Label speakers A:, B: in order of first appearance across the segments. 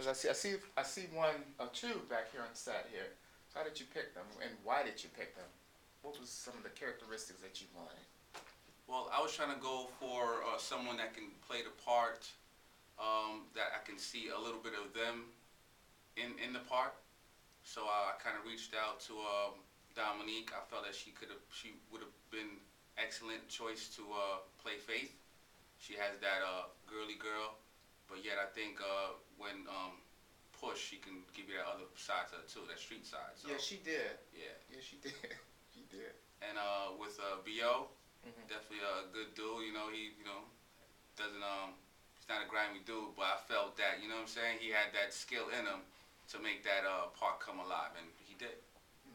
A: Because I see one or two back here on set here. So how did you pick them, and why did you pick them? What was some of the characteristics that you wanted?
B: Well, I was trying to go for someone that can play the part, that I can see a little bit of them in the part. So I kind of reached out to Dominique. I felt that she would have been excellent choice to play Faith. She has that girly girl, but yet I think when push, she can give you that other side to it too, that street side. So
A: Yeah, she did.
B: yeah.
A: Yeah, she did. She did.
B: And with Bo,
A: Mm-hmm.
B: definitely a good dude. He doesn't he's not a grimy dude, but I felt that what I'm saying, he had that skill in him to make that part come alive, and he did.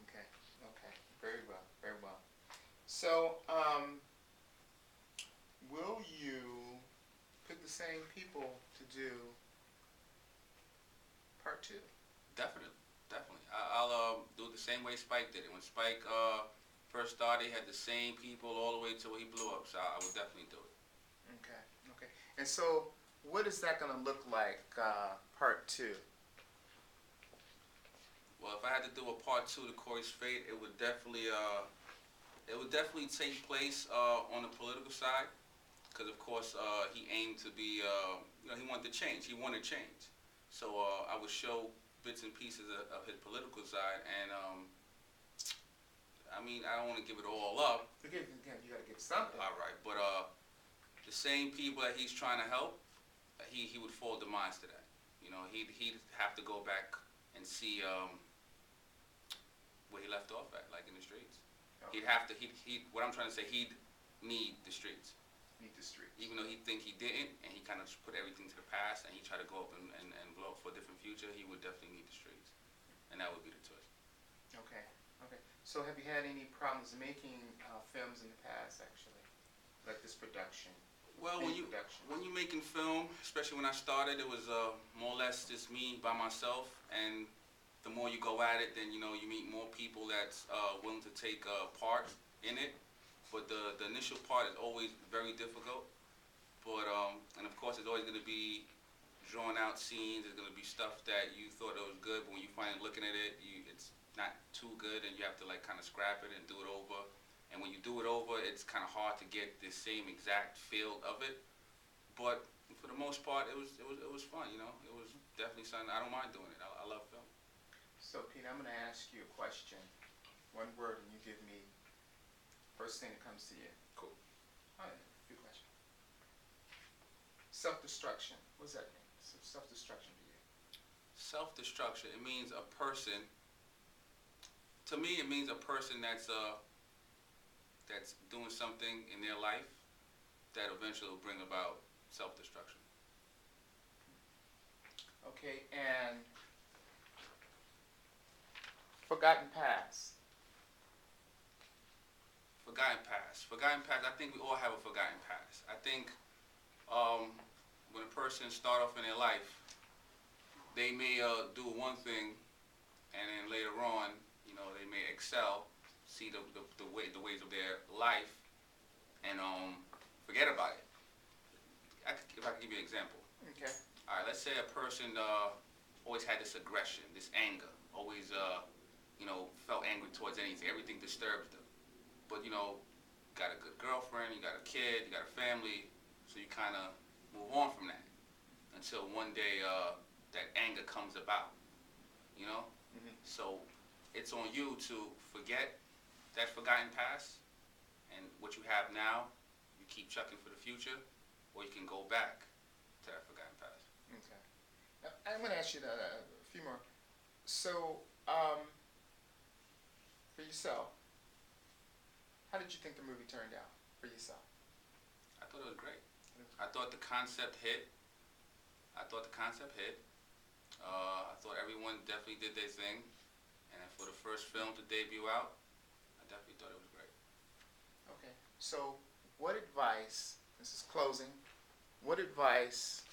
A: Okay. Okay. Very well. Very well. So, will you pick the same people to do part two?
B: Definitely, definitely. I'll do it the same way Spike did it. When Spike first started, he had the same people all the way till he blew up. So I would definitely do it.
A: Okay. Okay. And so, what is that going to look like, part two?
B: Well, if I had to do a part two to Cory's Fate, it would definitely take place on the political side, because of course he aimed to be, he wanted to change. He wanted change. So I would show bits and pieces of his political side, and I mean, I don't want to give it all up.
A: You got to give something.
B: All right, but the same people that he's trying to help, he would fall demise to that. He'd have to go back and see where he left off at, like in the streets.
A: Okay.
B: He'd have to. What I'm trying to say, he'd need the streets.
A: Need the streets.
B: Even though he think he didn't, and he kind of just put everything to the past, and he tried to go up and blow up for a different future, he would definitely need the streets, and that would be the twist.
A: Okay. Okay. So, have you had any problems making films in the past, actually, like this production?
B: Well, when you're making film, especially when I started, it was more or less just me by myself, and the more you go at it, then you meet more people that's willing to take part in it. But the initial part is always very difficult. But and of course, it's always going to be drawn out scenes. It's going to be stuff that you thought it was good, but when you finally looking at it, it's not too good, and you have to like kind of scrap it and do it over. And when you do it over, it's kind of hard to get the same exact feel of it. But for the most part, it was fun. It was definitely something. I don't mind doing it. I love film.
A: So, Pete, I'm going to ask you a question. One word, and you give me first thing that comes to you.
B: Cool.
A: All right, good question. Self-destruction. What does that mean? Self-destruction to you?
B: Self-destruction. It means a person. To me, it means a person that's doing something in their life that eventually will bring about self-destruction.
A: Okay, and forgotten past.
B: Forgotten past. Forgotten past. I think we all have a forgotten past. I think when a person start off in their life, they may do one thing, and then later on, they may excel, see the ways of their life, and forget about it. If I could give you an example.
A: Okay.
B: All right. Let's say a person always had this aggression, this anger, always felt angry towards anything. Everything disturbs them. But got a good girlfriend, you got a kid, you got a family, so you kind of move on from that until one day that anger comes about.
A: Mm-hmm.
B: So it's on you to forget that forgotten past, and what you have now, you keep chucking for the future, or you can go back to that forgotten past.
A: Okay. Now, I'm going to ask you a few more. So, for yourself, how did you think the movie turned out for yourself?
B: I thought it was great. I thought the concept hit. I thought everyone definitely did their thing. And for the first film to debut out, I definitely thought it was great.
A: Okay. So, what advice, this is closing, what advice